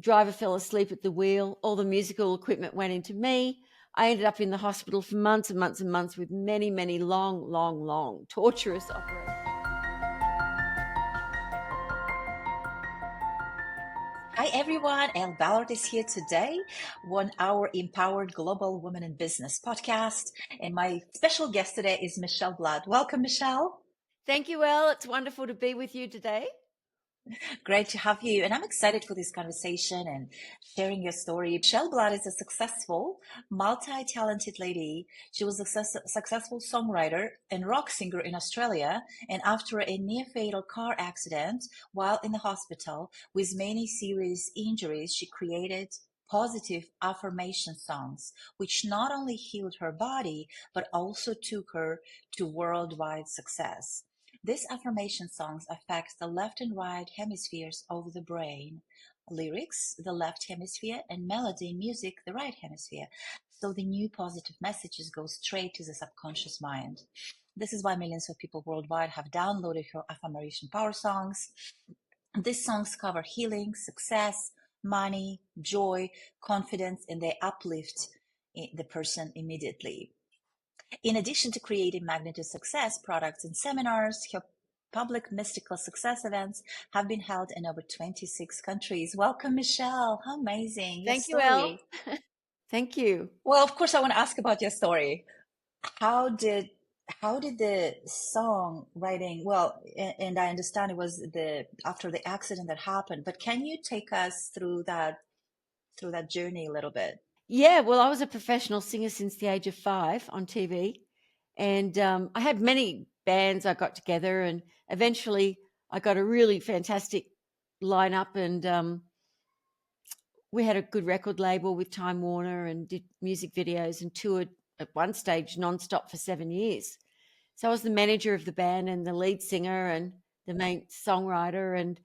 driver fell asleep at the wheel. All the musical equipment went into me. I ended up in the hospital for months and months and months with many, many long, torturous operations. Hi everyone, Elle Ballard is here today, 1 hour Empowered Global Women in Business podcast. And my special guest today is Michele Blood. Welcome, Michele. Thank you, Elle. It's wonderful to be with you today. Great to have you. And I'm excited for this conversation and sharing your story. Michele Blood is a successful, multi-talented lady. She was a successful songwriter and rock singer in Australia. And after a near-fatal car accident while in the hospital with many serious injuries, she created positive affirmation songs, which not only healed her body, but also took her to worldwide success. These affirmation songs affect the left and right hemispheres of the brain. Lyrics, the left hemisphere, and melody, music, the right hemisphere. So the new positive messages go straight to the subconscious mind. This is why millions of people worldwide have downloaded her affirmation power songs. These songs cover healing, success, money, joy, confidence, and they uplift the person immediately. In addition to creating magnitude success products and seminars, her public mystical success events have been held in over 26 countries. Welcome, Michele. How amazing your Thank you, Elle. story. Thank you. Well, of course, I want to ask about your story. How did the song writing, well, and I understand it was the after the accident that happened, but can you take us through that journey a little bit? Yeah, well, I was a professional singer since the age of 5 on TV. And I had many bands I got together, and eventually I got a really fantastic lineup, and we had a good record label with Time Warner and did music videos and toured at one stage nonstop for 7 years. So I was the manager of the band and the lead singer and the main songwriter, and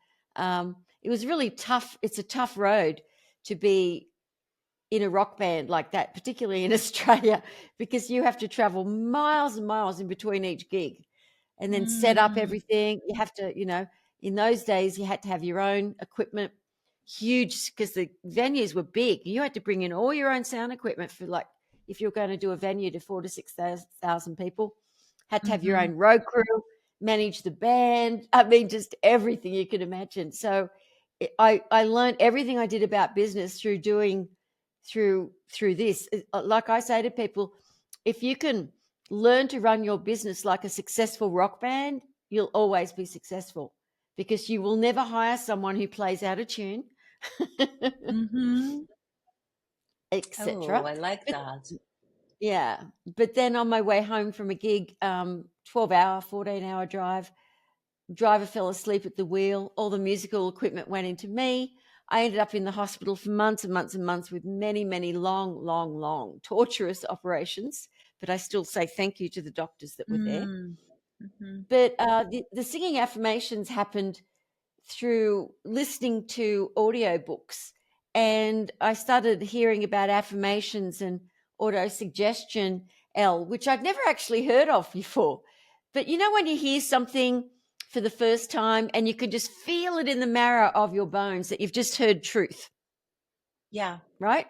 it was really tough. It's a tough road to be in a rock band like that, particularly in Australia, because you have to travel miles and miles in between each gig and then set up Mm, everything. You have to, in those days, you had to have your own equipment, huge, because the venues were big. You had to bring in all your own sound equipment for, like, if you're going to do a venue to 4,000 to 6,000 people, had to have your mhm. own road crew, manage the band. I mean, just everything you could imagine. So I learned everything I did about business through doing through this. Like I say to people, if you can learn to run your business like a successful rock band, you'll always be successful, because you will never hire someone who plays out of tune, Mm-hmm. Oh, etc. I like But that. yeah, but then on my way home from a gig, 12-hour, 14-hour driver fell asleep at the wheel. All the musical equipment went into me. I ended up in the hospital for months and months and months with many, many long, torturous operations. But I still say thank you to the doctors that were there. Mm, mhm. But the singing affirmations happened through listening to audiobooks. And I started hearing about affirmations and auto suggestion, L, which I'd never actually heard of before. But when you hear something for the first time and you can just feel it in the marrow of your bones that you've just heard truth, Yeah. right?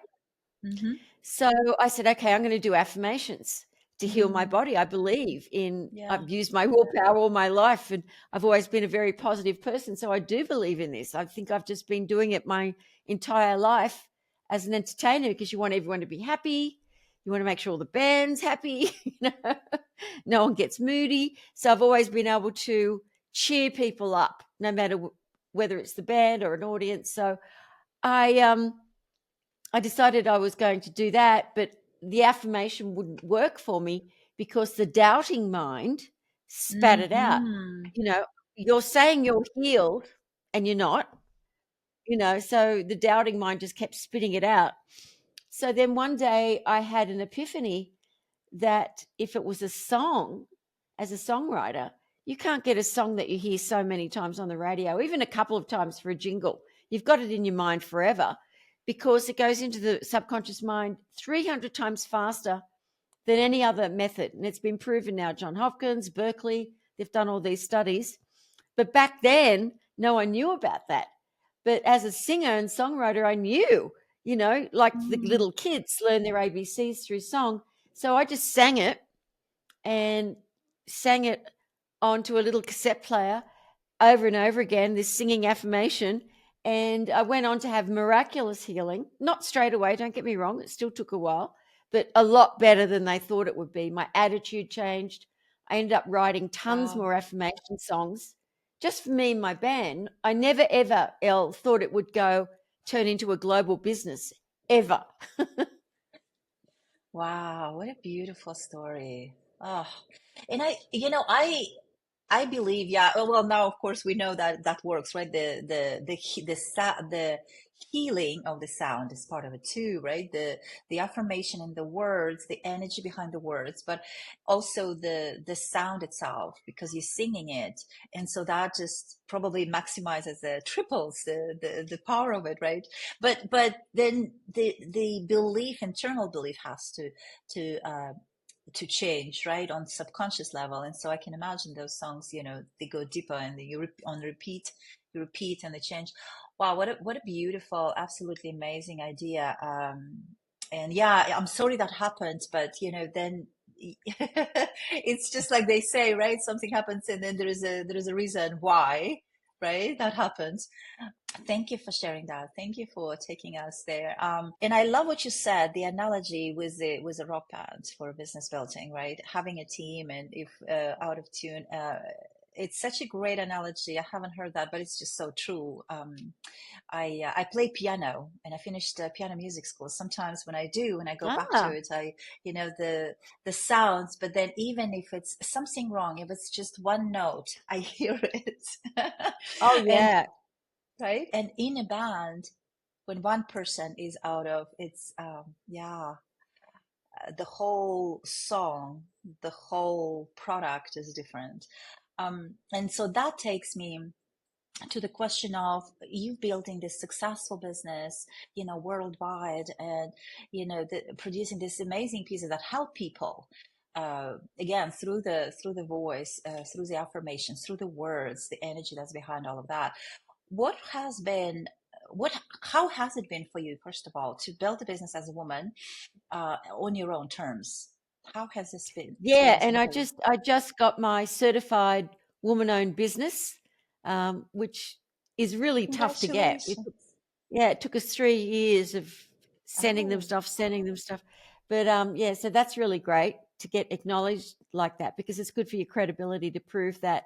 Mm-hmm. So I said, okay, I'm going to do affirmations to heal my Mm, body. I believe in, yeah. I've used my willpower all my life, and I've always been a very positive person. So I do believe in this. I think I've just been doing it my entire life as an entertainer, because you want everyone to be happy. You want to make sure all the band's happy. No one gets moody. So I've always been able to cheer people up, no matter whether it's the band or an audience. So I, I decided I was going to do that, but the affirmation wouldn't work for me because the doubting mind spat it out. Mm-hmm. You know, you're saying you're healed and you're not, so the doubting mind just kept spitting it out. So then one day I had an epiphany that if it was a song, as a songwriter, you can't get a song that you hear so many times on the radio, even a couple of times for a jingle. You've got it in your mind forever, because it goes into the subconscious mind 300 times faster than any other method. And it's been proven now. John Hopkins, Berkeley, they've done all these studies. But back then, no one knew about that. But as a singer and songwriter, I knew, like the Mm. little kids learn their ABCs through song. So I just and sang it onto a little cassette player over and over again, this singing affirmation. And I went on to have miraculous healing. Not straight away, don't get me wrong. It still took a while, but a lot better than they thought it would be. My attitude changed. I ended up writing tons Wow. more affirmation songs just for me and my band. I never, ever, Elle, thought it would turn into a global business, ever. Wow, what a beautiful story. Oh, and I believe, yeah. Well, now of course we know that that works, right? The healing of the sound is part of it too, right? The affirmation in the words, the energy behind the words, but also the sound itself, because you're singing it, and so that just probably maximizes the triples the power of it, right? But then the belief, internal belief, has to change, right, on subconscious level. And so I can imagine those songs, they go deeper, and on repeat, you repeat, and they change. Wow, what a beautiful, absolutely amazing idea. And yeah, I'm sorry that happened, but then it's just like they say, right? Something happens, and then there is a reason why, right? That happens. Thank you for sharing that. Thank you for taking us there. And I love what you said, the analogy with a rock band for business building, right? Having a team, and if out of tune, it's such a great analogy. I haven't heard that, but it's just so true. I play piano, and I finished piano music school. Sometimes when I go back to Ah, it, the sounds. But then even if it's something wrong, if it's just one note, I hear it. oh, And yeah. right, and in a band, when one person is out of it's yeah, the whole song, the whole product is different. And so that takes me to the question of you building this successful business, worldwide, and producing these amazing pieces that help people, again, through the voice, through the affirmations, through the words, the energy that's behind all of that. What has been what How has it been for you, first of all, to build a business as a woman, on your own terms? How has this been Yeah, experience and been I for you? just I just got my certified woman-owned business, which is really tough to get. Congratulations. It took us 3 years of Oh, sending them stuff. But yeah, so that's really great to get acknowledged like that, because it's good for your credibility to prove that,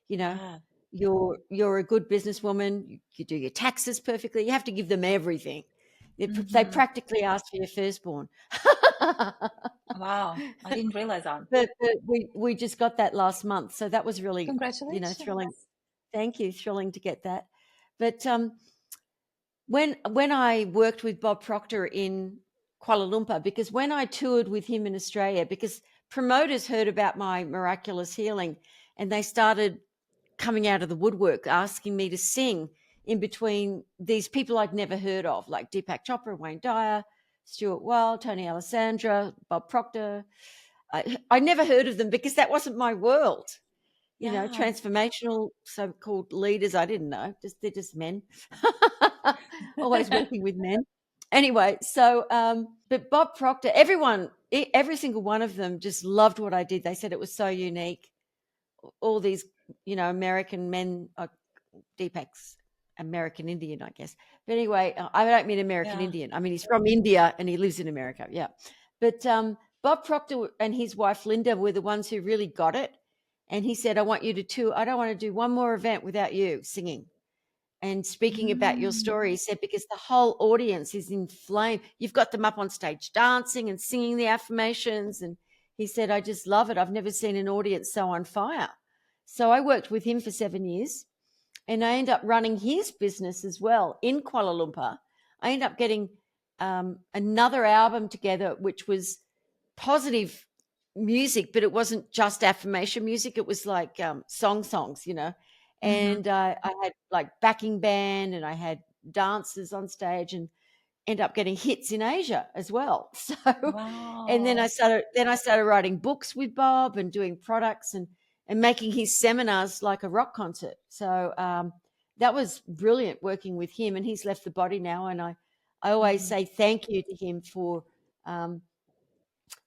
you know, yeah. you're a good businesswoman. You do your taxes perfectly. You have to give them everything. They Hmm. practically ask for your firstborn. Wow, I didn't realize that. But we just got that last month, so that was really, thrilling. Congratulations. Thank you, thrilling to get that. But when I worked with Bob Proctor in Kuala Lumpur, because when I toured with him in Australia, because promoters heard about my miraculous healing, and they started coming out of the woodwork asking me to sing in between these people I'd never heard of, like Deepak Chopra, Wayne Dyer, Stuart Wilde, Tony Alessandra, Bob Proctor. I never heard of them because that wasn't my world. Yeah. Transformational so-called leaders, I didn't know. They're just men. Always working with men. Anyway, so but Bob Proctor, every single one of them just loved what I did. They said it was so unique. All these, American men, Deepak's American Indian, I guess. But anyway, I don't mean American Yeah. Indian. I mean, he's from India and he lives in America. Yeah. But Bob Proctor and his wife Linda were the ones who really got it. And he said, I want you to tour. I don't want to do one more event without you singing and speaking about your Mm. story. He said, because the whole audience is inflamed. You've got them up on stage dancing and singing the affirmations. And he said, I just love it. I've never seen an audience so on fire. So I worked with him for 7 years, and I ended up running his business as well in Kuala Lumpur. I ended up getting another album together, which was positive music, but it wasn't just affirmation music. It was like songs. Hmm. And I had like backing band, and I had dancers on stage, and end up getting hits in Asia as well. So, and then I Wow. started then I started writing books with Bob and doing products and making his seminars like a rock concert. So that was brilliant working with him, and he's left the body now. And I always Mhm. say thank you to him for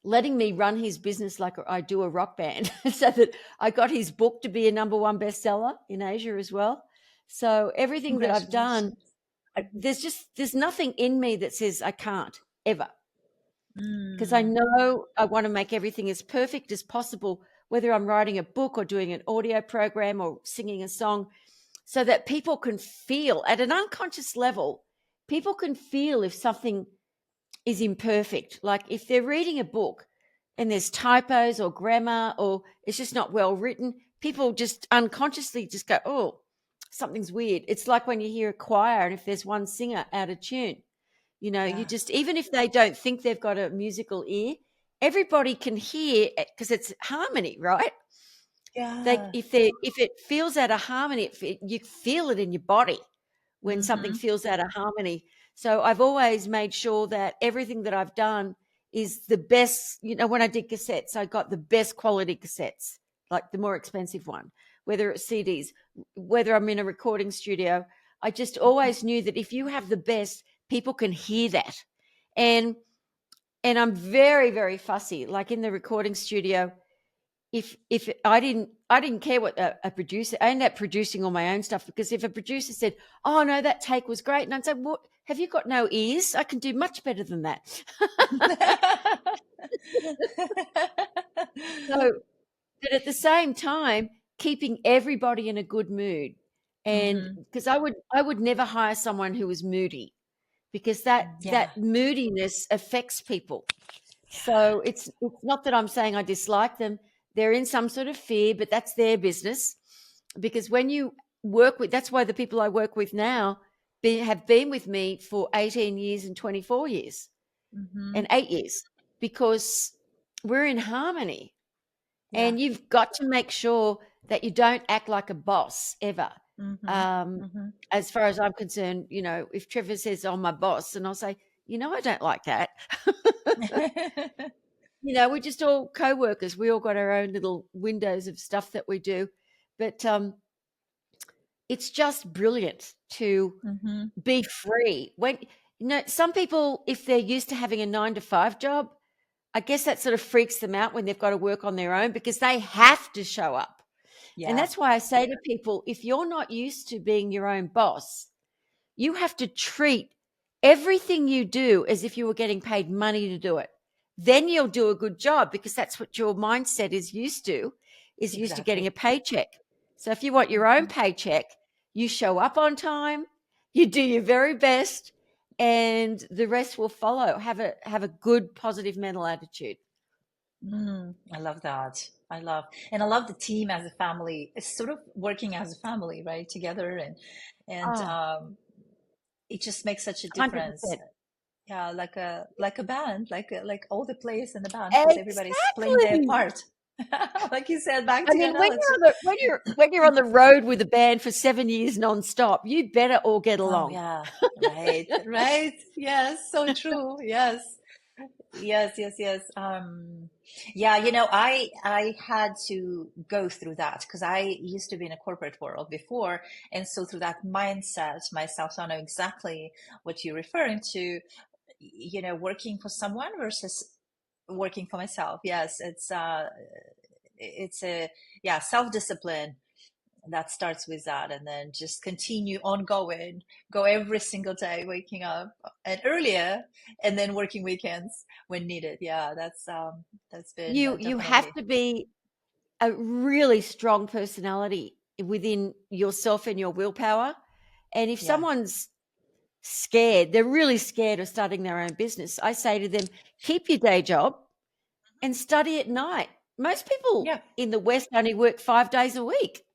letting me run his business like I do a rock band, so that I got his book to be a #1 bestseller in Asia as well. So everything that I've done, Congratulations. Mhm. there's nothing in me that says I can't ever, because I Mm. know I want to make everything as perfect as possible, whether I'm writing a book or doing an audio program or singing a song, so that people can feel at an unconscious level, people can feel if something is imperfect. Like if they're reading a book and there's typos or grammar or it's just not well written, people just unconsciously just go, oh, something's weird. It's like when you hear a choir and if there's one singer out of tune, you Yeah. just, even if they don't think they've got a musical ear, everybody can hear because it's harmony, right? They, Yeah. if it feels out of harmony, you feel it in your body when something Mhm. feels out of harmony. So I've always made sure that everything that I've done is the best. When I did cassettes, I got the best quality cassettes, like the more expensive one, whether it's CDs, whether I'm in a recording studio. I just Mhm. always knew that if you have the best, people can hear that. And I'm very, very fussy. Like in the recording studio, if I didn't care what a producer, I ended up producing all my own stuff, because if a producer said, oh no, that take was great, and I'd say, what, have you got no ears? I can do much better than that. So, but at the same time, keeping everybody in a good mood. And Mhm. because I would never hire someone who was moody, because that Yeah, that moodiness affects people. So it's not that I'm saying I dislike them. They're in some sort of fear, but that's their business. Because when you work with, that's why the people I work with now have been with me for 18 years and 24 years Mhm. and 8 years, because we're in harmony. Yeah. And you've got to make sure that you don't act like a boss ever. Mhm. Um, Mhm. as far as I'm concerned, if Trevor says, "Oh, my boss," and I'll say, I don't like that. We're just all co-workers. We all got our own little windows of stuff that we do. But it's just brilliant to Mhm. be free. Some people, if they're used to having a 9 to 5 job, I guess that sort of freaks them out when they've got to work on their own, because they have to show up. And Yeah, that's why I say to people, if you're not used to being your own boss, you have to treat everything you do as if you were getting paid money to do it. Then you'll do a good job, because that's what your mindset is used to getting a exactly. paycheck. So if you want your own Mhm. paycheck, you show up on time, you do your very best, and the rest will follow. Have a good positive mental attitude. I love that. I love the team as a family. It's sort of working as a family, right? Together and Oh, it just makes such a difference. 100%. Yeah, like a band, like all the players in the band, because everybody's playing their Exactly. part. Like you said, back I to your mean, when you're analogy. on the when you're on the road with a band for 7 years nonstop, you better all get Oh along. yeah, right, right. Yes, so true. Yes. Yes, yes, yes. Yeah, I had to go through that because I used to be in a corporate world before, and so through that mindset myself, so I know exactly what you're referring to. Working for someone versus working for myself. Yes, it's a yeah, self-discipline that starts with that, and then just continue ongoing, go every single day, waking up and earlier, and then working weekends when needed. Yeah, that's been You have definitely. to be a really strong personality within yourself and your willpower. And if Yeah. someone's scared, they're really scared of starting their own business, I say to them, keep your day job and study at night. Most people Yeah. in the West only work 5 days a week.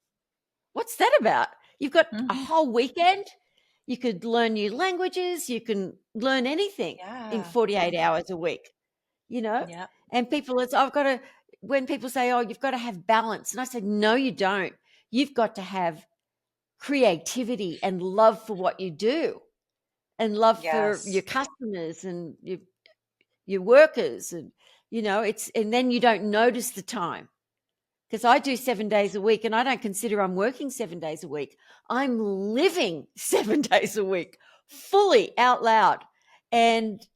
What's that about? You've got a Hmm. whole weekend. You could learn new languages. You can learn anything in Yeah. 48 hours a week, you know? Yeah. And people, when people say, oh, you've got to have balance. And I say, no, you don't. You've got to have creativity and love for what you do, and love for your Yes. customers and your workers. And, and then you don't notice the time. because I do 7 days a week and I don't consider I'm working 7 days a week. I'm living 7 days a week fully out loud. And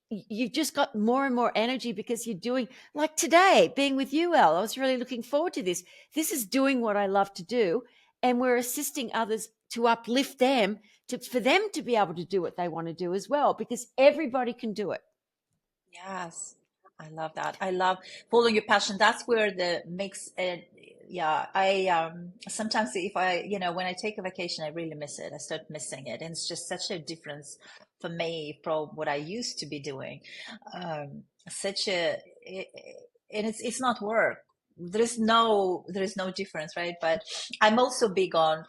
you've just got more and more energy because you're doing, like today, being with you, Elle. I was really looking forward to this. This is doing what I love to do. And we're assisting others to uplift them, for them to be able to do what they want to do as well, because everybody can do it. Yes, I love that. I love following your passion. That's where the mix and yeah, I sometimes if I, when I take a vacation, I really miss it. I start missing it. And it's just such a difference for me from what I used to be doing. Such a and it's not work. There is no difference, right? But I'm also big on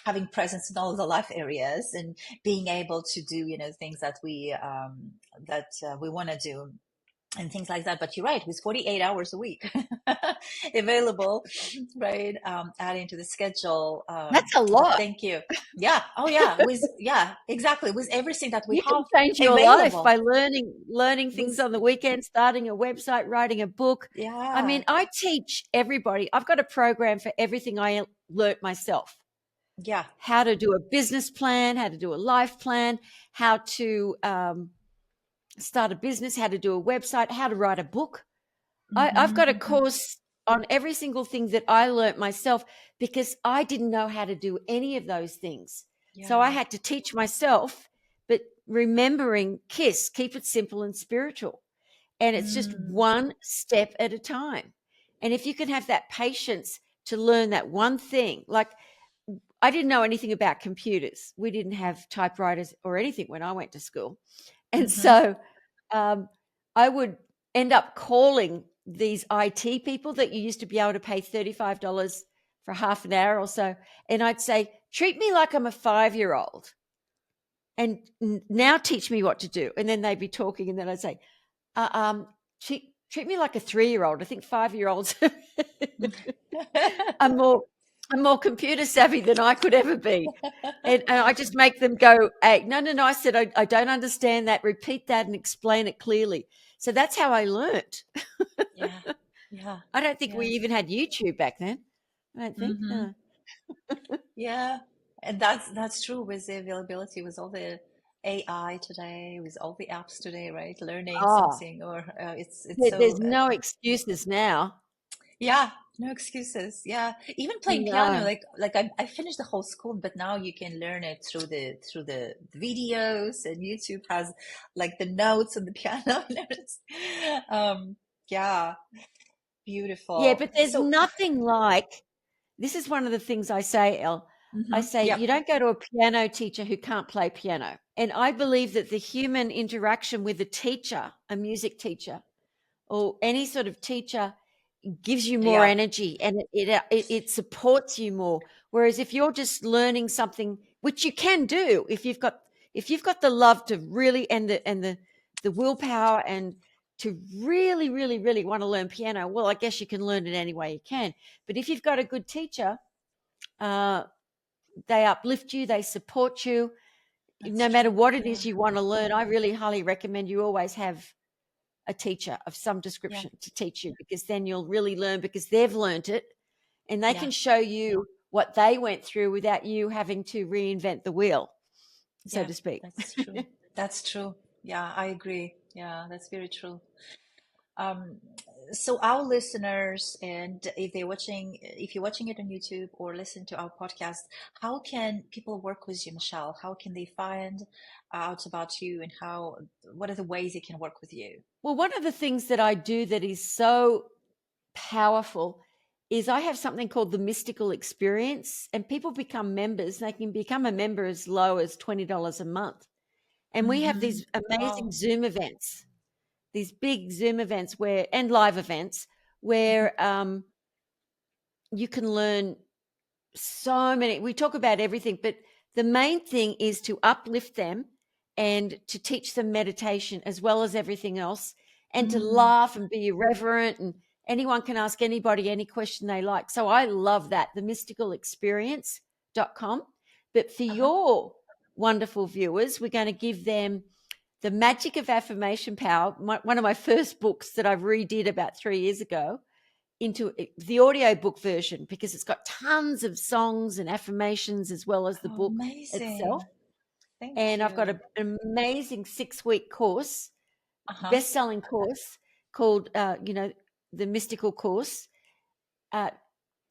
having presence in all the life areas and being able to do, things that we want to do and things like that. But you're right, with 48 hours a week available, right? Adding to the schedule. That's a But lot. thank you. Yeah. Oh yeah. Exactly. With everything that we You can have change your life by available. learning things With, on the weekend, starting a website, writing a book. I yeah. mean, I teach everybody. I've got a program for everything I learnt myself. Yeah. How to do a business plan, how to do a life plan, how to start a business, how to do a website, how to write a book. I've Hmm. got a course on every single thing that I learnt myself because I didn't know how to do any of those things. So I Yeah. had to teach myself, but remembering KISS, keep it simple and spiritual. And it's just Mm. one step at a time. And if you can have that patience to learn that one thing, like I didn't know anything about computers. We didn't have typewriters or anything when I went to school. And Hmm. so um, I would end up calling these IT people that you used to be able to pay $35 for half an hour or so. And I'd say, treat me like I'm a 5-year-old and now teach me what to do. And then they'd be talking. And then I'd say, treat me like a 3-year-old. I think 5-year-olds are more computer savvy than I could ever be. And I just make them go, hey, no. I said, I don't understand that. Repeat that and explain it clearly. So that's how I learnt. Yeah. Yeah. I don't think we Yeah. even had YouTube back then. I don't think. Hmm. Yeah, and that's true with the availability, with all the AI today, with all the apps today, right? Learning Oh, something, or it's so there's no excuses now. yeah, no excuses. Yeah, even playing piano, No. like I finished the whole school, but now you can learn it through the videos, and YouTube has like the notes on the piano and everything. Yeah, Yeah, beautiful. but there's So, nothing like, this is one of the things I say, Elle. I say, yeah, you don't go to a piano teacher who can't play piano. And I believe that the human interaction with a teacher, a music teacher, or any sort of teacher gives you more yeah, energy and it supports you more. Whereas if you're just learning something, which you can do if you've got the love to really and the willpower and to really really really want to learn piano, well, I guess you can learn it any way you can. But if you've got a good teacher, uh, they uplift you, they support you, that's no matter true. what it Yeah, is you want to learn. I really highly recommend you always have a teacher of some yeah, description to teach you, because then you'll really learn, because they've learned it and they yeah. can show you what they went through without you having to reinvent the wheel, so Yeah, to speak. that's true. That's true. Yeah, I agree. Yeah, that's very true. Um, so our listeners, and if you're watching it on YouTube or listen to our podcast, how can people work with you, Michelle? How can they find out about you, and what are the ways they can work with you? Well, one of the things that I do that is so powerful is I have something called the mystical experience, and people become members. They can become a member as low as $20 a month. And we have Hmm. these amazing Wow. Zoom events, these big Zoom events and live events Mhm. where you can learn so many. We talk about everything, but the main thing is to uplift them and to teach them meditation as well as everything else, and to Mm. laugh and be irreverent, and anyone can ask anybody any question they like. So I love that, the mysticalexperience.com. But for Uh-huh. your wonderful viewers, we're going to give them the Magic of Affirmation Power, one of my first books that I've redid about 3 years ago. into the audiobook version because it's got tons of songs and affirmations as well as the Oh, book itself. amazing. Thank And I've got you. an amazing 6-week course, Uh-huh. best-selling course called, the Mystical Course,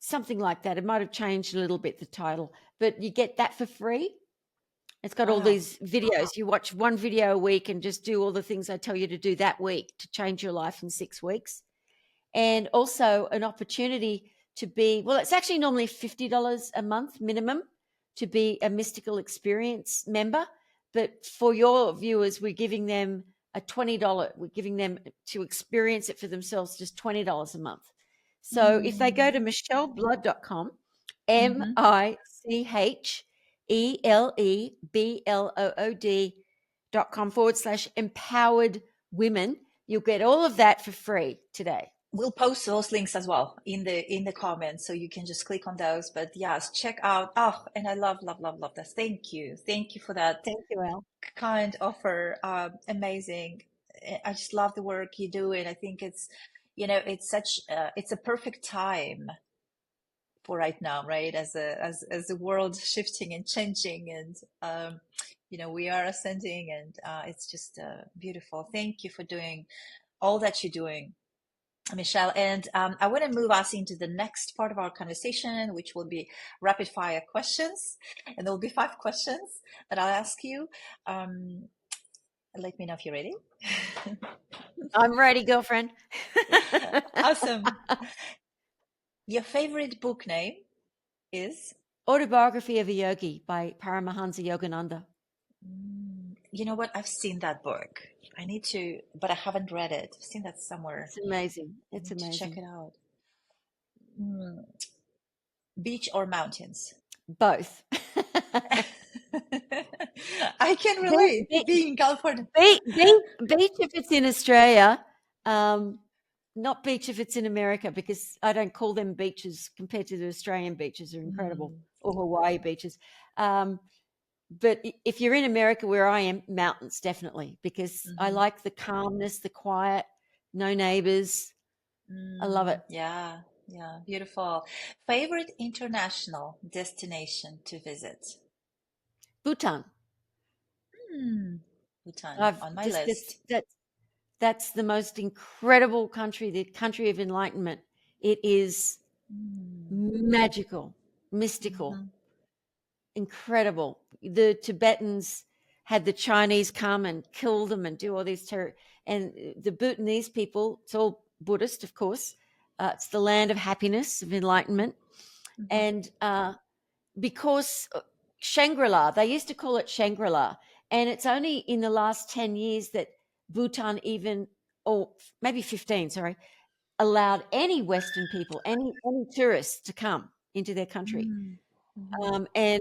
something like that. It might have changed a little bit, the title, but you get that for free. It's got all Wow. these videos. You watch one video a week and just do all the things I tell you to do that week to change your life in 6 weeks. And also an opportunity to be, well, it's actually normally $50 a month minimum to be a Mystical Experience member. But for your viewers, we're giving them a $20, we're giving them to experience it for themselves, just $20 a month. So if they go to micheleblood.com, Mm-hmm. MICHELEBLOOD.com/empowered women, you'll get all of that for free today. We'll post those links as well in the comments, so you can just click on those. But yes, check out. Oh, and I love, love, love, love this. Thank you for that Thank you, Elle. kind offer. Amazing. I just love the work you do, and I think it's such it's a perfect time for right now, right? As the world shifting and changing, and we are ascending, and it's just beautiful. Thank you for doing all that you're doing, Michelle. And I want to move us into the next part of our conversation, which will be rapid fire questions. And there will be 5 questions that I'll ask you. Let me know if you're ready. I'm ready, girlfriend. Awesome. Your favorite book name is? Autobiography of a Yogi by Paramahansa Yogananda. You know what? I've seen that book. I need to, but I haven't read it. I've seen that somewhere. It's amazing. I It's need to check amazing. it out. Beach or mountains? Both. I can relate, being in California. Beach if it's in Australia, not beach if it's in America, because I don't call them beaches compared to the Australian beaches. They're incredible, or Hawaii beaches. But if you're in America, where I am, mountains, definitely, because I like the calmness, the quiet, no neighbors. I love it. Yeah, yeah, beautiful. Favorite international destination to visit? Bhutan. Bhutan I've on my just list. that's the most incredible country, the country of enlightenment. It is magical, mystical, incredible. The Tibetans had the Chinese come and kill them and do all these and the Bhutanese people, it's all Buddhist, of course. It's the land of happiness, of enlightenment. And because Shangri-La, they used to call it Shangri-La, and it's only in the last 10 years that Bhutan even, or maybe 15, sorry, allowed any Western people, any tourists to come into their country. And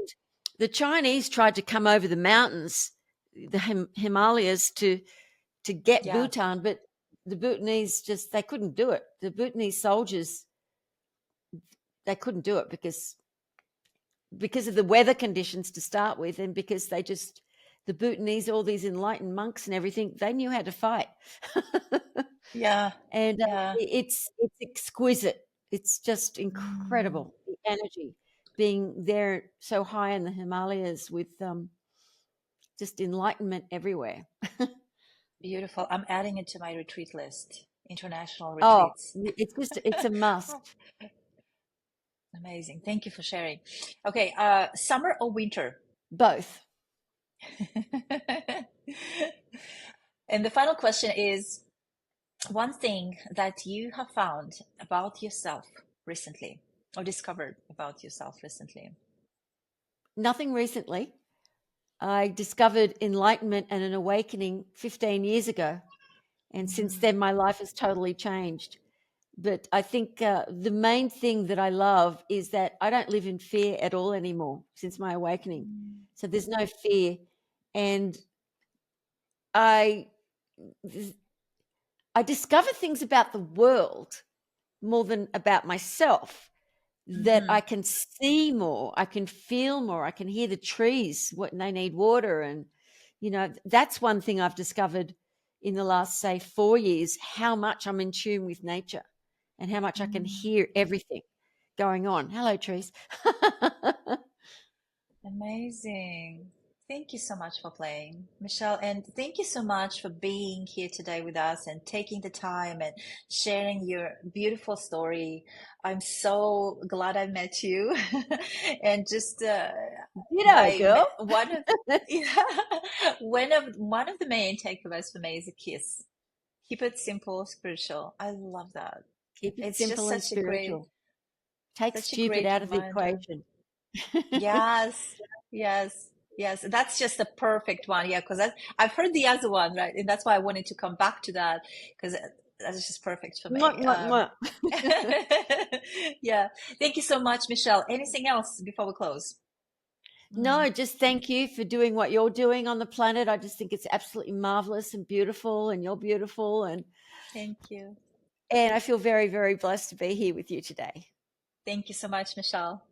the Chinese tried to come over the mountains, the Himalayas, to get Yeah, Bhutan, but the Bhutanese they couldn't do it. The Bhutanese soldiers, they couldn't do it because of the weather conditions to start with, and because the Bhutanese, all these enlightened monks and everything, they knew how to fight. yeah, And yeah. it's exquisite. It's just incredible, the energy being there so high in the Himalayas with just enlightenment everywhere. Beautiful. I'm adding it to my retreat list. International Oh, retreats. it's a must. Amazing. Thank you for sharing. Okay, summer or winter? Both. And the final question is, one thing that you have found about yourself recently, or discovered about yourself recently? Nothing recently. I discovered enlightenment and an awakening 15 years ago. And since then, my life has totally changed. But I think the main thing that I love is that I don't live in fear at all anymore since my awakening. So there's no fear. And I discover things about the world more than about myself, that I can see more, I can feel more, I can hear the trees, what they need water. And, that's one thing I've discovered in the last, say, 4 years, how much I'm in tune with nature and how much I can Mm. hear everything going on. Hello, trees. Amazing. Thank you so much for playing, Michelle, and thank you so much for being here today with us and taking the time and sharing your beautiful story. I'm so glad I met you. And just Ditto, girl. one of yeah, one of the main takeaways for me is a kiss. Keep it simple, spiritual. I love that. Keep it It's just simple and spiritual. Take such a stupid great out of the reminder. equation. Yes, yes, yes. That's just a perfect one. Yeah, because I've heard the other one, right? And that's why I wanted to come back to that because that's just perfect for Mwah, me. mwah, mwah. Yeah. Thank you so much, Michelle. Anything else before we close? Mm, No, just thank you for doing what you're doing on the planet. I just think it's absolutely marvelous and beautiful, and you're beautiful, thank you. and I feel very, very blessed to be here with you today. Thank you so much, Michelle.